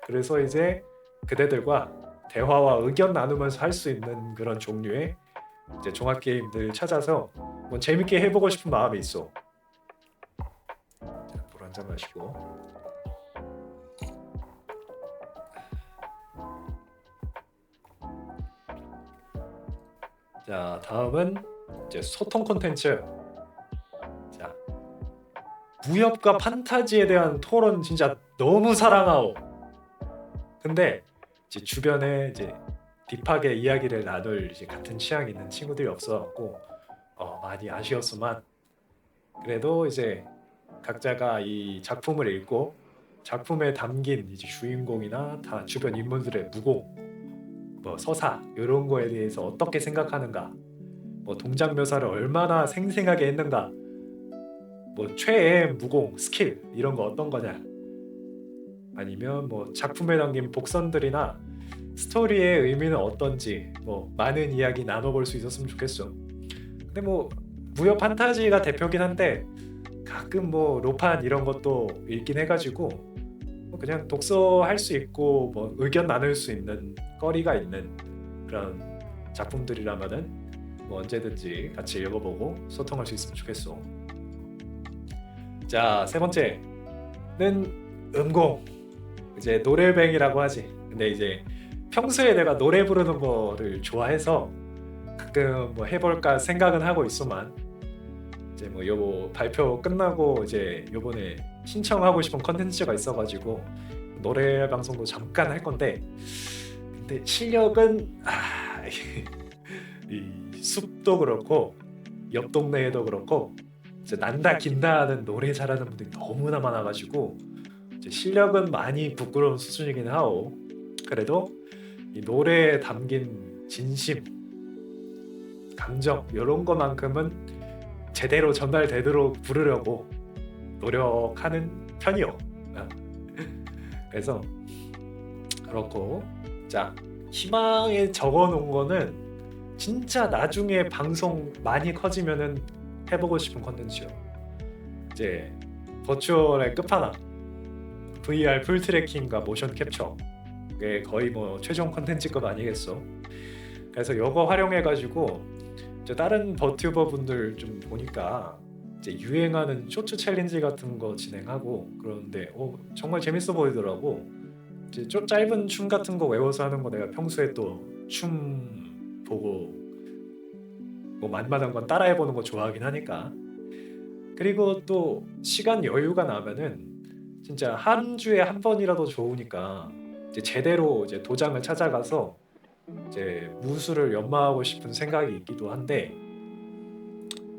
그래서 이제 그대들과 대화와 의견 나누면서 할 수 있는 그런 종류의 이제 종합 게임들 찾아서 뭐 재밌게 해보고 싶은 마음이 있어. 자, 물 한 잔 마시고. 자, 다음은 이제 소통 콘텐츠. 자, 무협과 판타지에 대한 토론 진짜 너무 사랑하오. 근데 이제 주변에 이제 딥하게 이야기를 나눌 이제 같은 취향 있는 친구들이 없어갖고 많이 아쉬웠지만, 그래도 이제 각자가 이 작품을 읽고 작품에 담긴 이제 주인공이나 다 주변 인물들의 무공, 뭐 서사 이런 거에 대해서 어떻게 생각하는가, 뭐 동작 묘사를 얼마나 생생하게 했는가, 뭐 최애 무공 스킬 이런 거 어떤 거냐, 아니면 뭐 작품에 담긴 복선들이나 스토리의 의미는 어떤지 뭐 많은 이야기 나눠볼 수 있었으면 좋겠어. 근데 뭐 무협 판타지가 대표긴 한데 가끔 뭐 로판 이런 것도 읽긴 해가지고 뭐 그냥 독서할 수 있고 뭐 의견 나눌 수 있는 거리가 있는 그런 작품들이라면은 뭐 언제든지 같이 읽어보고 소통할 수 있으면 좋겠어. 자, 세 번째는 음공. 이제 노래뱅이라고 하지. 근데 이제 평소에 내가 노래 부르는 거를 좋아해서 가끔 뭐 해볼까 생각은 하고 있어만, 이제 뭐 요거 발표 끝나고 이제 요번에 신청하고 싶은 컨텐츠가 있어가지고 노래 방송도 잠깐 할 건데, 근데 실력은 이 숲도 그렇고 옆 동네에도 그렇고 이제 난다 긴다 하는 노래 잘하는 분들이 너무나 많아가지고 이제 실력은 많이 부끄러운 수준이긴 하오. 그래도 이 노래에 담긴 진심, 감정 이런 것만큼은 제대로 전달되도록 부르려고 노력하는 편이요. 그래서 그렇고, 자, 희망에 적어놓은 거는 진짜 나중에 방송 많이 커지면은 해보고 싶은 컨텐츠요. 이제 버추얼의 끝판왕, VR 풀 트래킹과 모션 캡처, 그게 거의 뭐 최종 컨텐츠급 아니겠어. 그래서 이거 활용해가지고 이제 다른 버튜버 분들 좀 보니까 이제 유행하는 쇼츠 챌린지 같은 거 진행하고 그러는데 정말 재밌어 보이더라고. 이제 좀 짧은 춤 같은 거 외워서 하는 거 내가 평소에 또 춤 보고 뭐 만만한 건 따라해보는 거 좋아하긴 하니까. 그리고 또 시간 여유가 나면은 진짜 한 주에 한 번이라도 좋으니까 이제 제대로 이제 도장을 찾아가서 이제 무술을 연마하고 싶은 생각이 있기도 한데,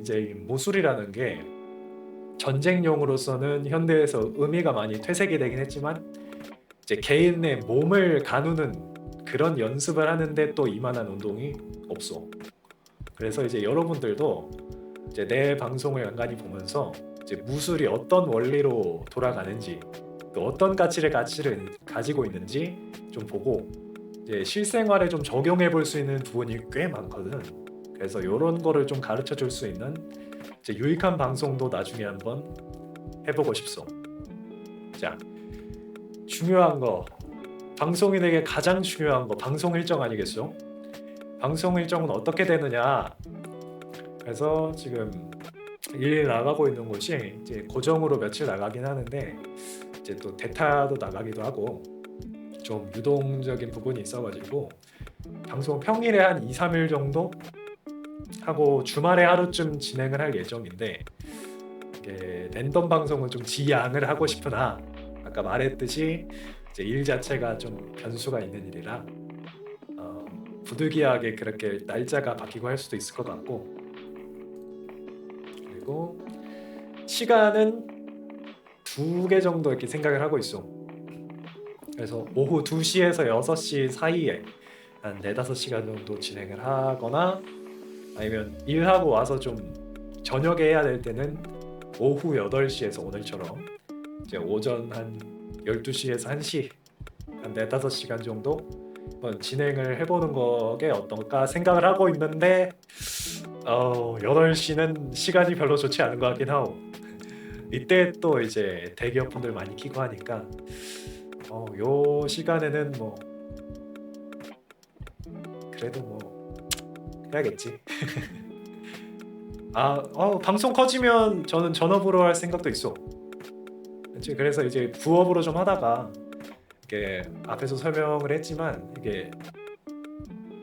이제 이 무술이라는 게 전쟁용으로서는 현대에서 의미가 많이 퇴색이 되긴 했지만 이제 개인의 몸을 가누는 그런 연습을 하는데 또 이만한 운동이 없어. 그래서 이제 여러분들도 이제 내 방송을 간간히 보면서 이제 무술이 어떤 원리로 돌아가는지 또 어떤 가치를 가지고 있는지 좀 보고 이제 실생활에 좀 적용해 볼 수 있는 부분이 꽤 많거든. 그래서 이런 거를 좀 가르쳐 줄 수 있는 이제 유익한 방송도 나중에 한번 해보고 싶소. 자, 중요한 거, 방송인에게 가장 중요한 거 방송 일정 아니겠소? 방송 일정은 어떻게 되느냐? 그래서 지금 일일이 나가고 있는 곳이 이제 고정으로 며칠 나가긴 하는데 이제 또 대타도 나가기도 하고 좀 유동적인 부분이 있어가지고 방송 평일에 한 2, 3일 정도 하고 주말에 하루쯤 진행을 할 예정인데, 이게 랜덤 방송은 좀 지양을 하고 싶으나 아까 말했듯이 이제 일 자체가 좀 변수가 있는 일이라 부득이하게 그렇게 날짜가 바뀌고 할 수도 있을 것 같고, 그리고 시간은 2개 정도 이렇게 생각을 하고 있어. 그래서 오후 2시에서 6시 사이에 한 4-5시간 정도 진행을 하거나, 아니면 일하고 와서 좀 저녁에 해야 될 때는 오후 8시에서 오늘처럼 이제 오전 한 12시에서 1시 한 4-5시간 정도 한번 진행을 해보는 거게 어떨까 생각을 하고 있는데, 8시는 시간이 별로 좋지 않은 것 같긴 하고, 이때 또 이제 대기업분들 많이 키고 하니까 요 시간에는 뭐 그래도 뭐 해야겠지. 방송 커지면 저는 전업으로 할 생각도 있어. 그래서 이제 부업으로 좀 하다가, 이게 앞에서 설명을 했지만 이게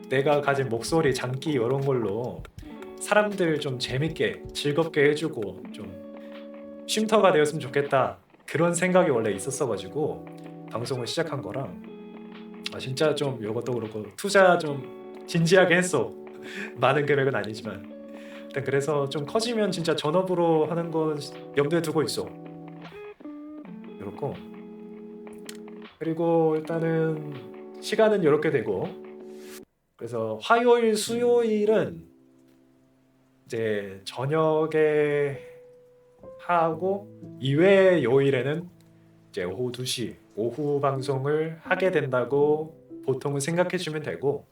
내가 가진 목소리, 장기 이런 걸로 사람들 좀 재밌게 즐겁게 해주고 좀 쉼터가 되었으면 좋겠다, 그런 생각이 원래 있었어가지고 방송을 시작한 거랑, 진짜 좀 이것도 그렇고 투자 좀 진지하게 했어. 많은 금액은 아니지만 일단 그래서 좀 커지면 진짜 전업으로 하는 건 염두에 두고 있어. 이렇고, 그리고 일단은 시간은 이렇게 되고, 그래서 화요일, 수요일은 이제 저녁에 하고, 이외의 요일에는 이제 오후 2시 오후 방송을 하게 된다고 보통은 생각해 주면 되고,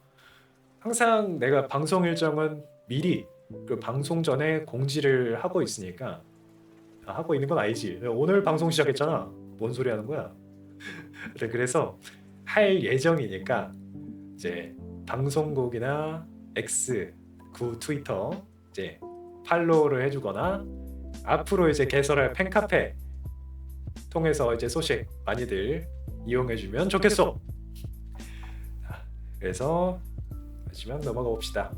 항상 내가 방송 일정은 미리 그 방송 전에 공지를 하고 있으니까, 하고 있는 건 아니지, 오늘 방송 시작했잖아, 뭔 소리 하는 거야. 그래서 할 예정이니까 이제 방송국이나 X, 구 트위터 이제 팔로우를 해주거나, 앞으로 이제 개설할 팬카페 통해서 이제 소식 많이들 이용해주면 좋겠어. 그래서 마지막 넘어가 봅시다.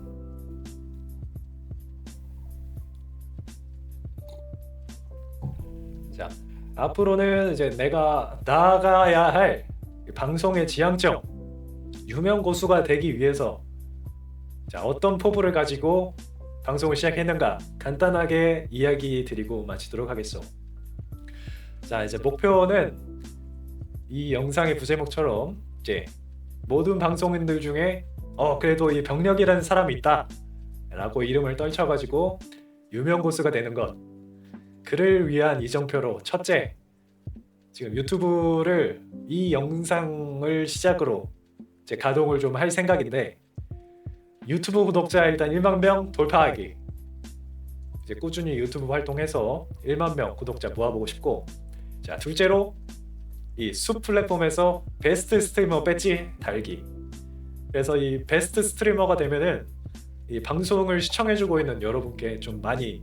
자, 앞으로는 이제 내가 나아가야 할 방송의 지향점, 유명 고수가 되기 위해서 어떤 포부를 가지고 방송을 시작했는가 간단하게 이야기 드리고 마치도록 하겠소. 자, 이제 목표는 이 영상의 부제목처럼 이제 모든 방송인들 중에 그래도 이 병력이라는 사람이 있다 라고 이름을 떨쳐가지고 유명 고수가 되는 것, 그를 위한 이정표로 첫째, 지금 유튜브를 이 영상을 시작으로 이제 가동을 좀 할 생각인데, 유튜브 구독자 일단 1만 명 돌파하기. 이제 꾸준히 유튜브 활동해서 1만 명 구독자 모아보고 싶고, 자, 둘째로 이 숲 플랫폼에서 베스트 스트리머 배지 달기. 그래서 이 베스트 스트리머가 되면은 이 방송을 시청해주고 있는 여러분께 좀 많이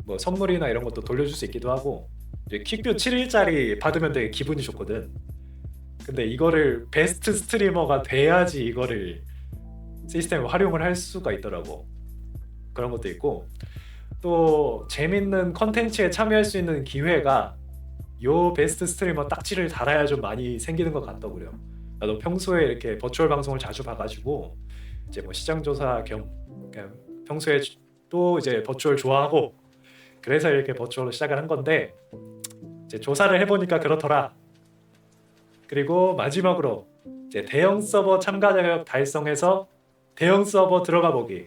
뭐 선물이나 이런 것도 돌려줄 수 있기도 하고, 이제 퀵뷰 7일짜리 받으면 되게 기분이 좋거든. 근데 이거를 베스트 스트리머가 돼야지 이거를 시스템을 활용을 할 수가 있더라고. 그런 것도 있고, 또 재밌는 컨텐츠에 참여할 수 있는 기회가 요 베스트 스트리머 딱지를 달아야 좀 많이 생기는 것 같더구려. 나도 평소에 이렇게 버추얼 방송을 자주 봐가지고 이제 뭐 시장 조사 겸 그냥 평소에 또 이제 버추얼 좋아하고, 그래서 이렇게 버추얼로 시작을 한 건데, 이제 조사를 해보니까 그렇더라. 그리고 마지막으로 이제 대형 서버 참가 자격 달성해서 대형 서버 들어가 보기.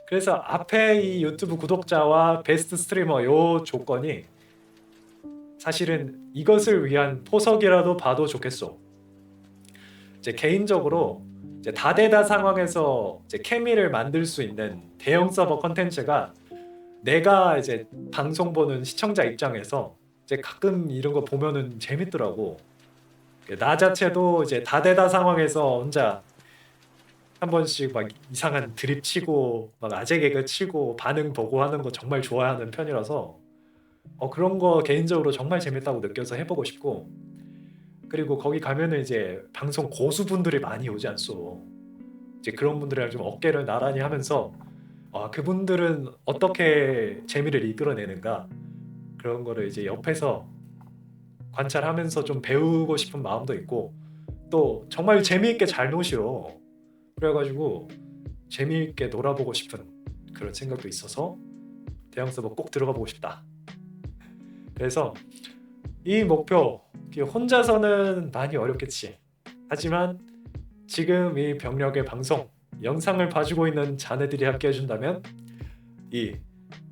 그래서 앞에 이 유튜브 구독자와 베스트 스트리머 요 조건이 사실은 이것을 위한 포석이라도 봐도 좋겠어. 이제 개인적으로 이제 다대다 상황에서 이제 케미를 만들 수 있는 대형 서버 컨텐츠가 내가 이제 방송 보는 시청자 입장에서 이제 가끔 이런 거 보면은 재밌더라고. 나 자체도 이제 다대다 상황에서 혼자 한 번씩 막 이상한 드립 치고 막 아재 개그 치고 반응 보고 하는 거 정말 좋아하는 편이라서 그런 거 개인적으로 정말 재밌다고 느껴서 해보고 싶고, 그리고 거기 가면은 이제 방송 고수분들이 많이 오지 않소. 이제 그런 분들이랑 좀 어깨를 나란히 하면서 그분들은 어떻게 재미를 이끌어내는가 그런 거를 이제 옆에서 관찰하면서 좀 배우고 싶은 마음도 있고 또 정말 재미있게 잘 노시오. 그래가지고 재미있게 놀아보고 싶은 그런 생각도 있어서 대형 서버 꼭 들어가 보고 싶다. 그래서 이 목표 혼자서는 많이 어렵겠지. 하지만 지금 이 병력의 방송 영상을 봐주고 있는 자네들이 함께 해준다면 이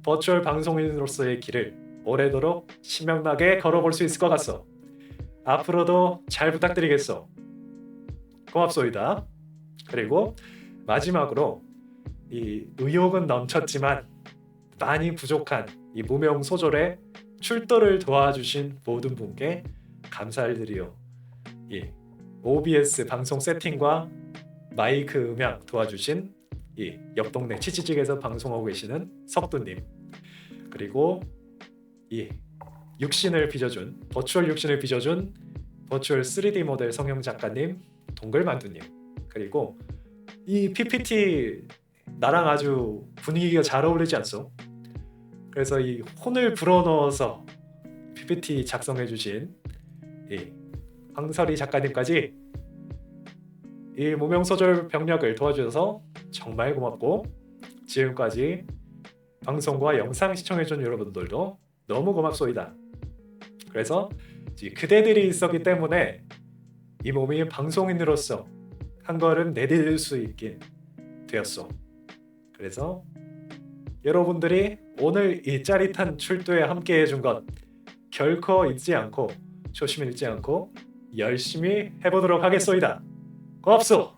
버추얼 방송인으로서의 길을 오래도록 신명나게 걸어볼 수 있을 것 같소. 앞으로도 잘 부탁드리겠소. 고맙소이다. 그리고 마지막으로 이 의욕은 넘쳤지만 많이 부족한 이 무명 소졸의 출도를 도와주신 모든 분께 감사를 드리요. 이 OBS 방송 세팅과 마이크 음향 도와주신 이 옆동네 치치직에서 방송하고 계시는 석두님, 그리고 이 육신을 빚어준 버추얼 육신을 빚어준 버추얼 3D 모델 성형 작가님 동글만두님, 그리고 이 PPT 나랑 아주 분위기가 잘 어울리지 않소? 그래서 이 혼을 불어넣어서 PPT 작성해주신 이 황설이 작가님까지 이 무명소절 병력을 도와주셔서 정말 고맙고, 지금까지 방송과 영상 시청해준 여러분들도 너무 고맙소이다. 그래서 그대들이 있었기 때문에 이 몸이 방송인으로서 한 걸음 내디딜 수 있게 되었소. 그래서 여러분들이 오늘 이 짜릿한 출두에 함께 해준 것 결코 잊지 않고 초심 잃지 않고 열심히 해보도록 하겠소이다. 고맙소.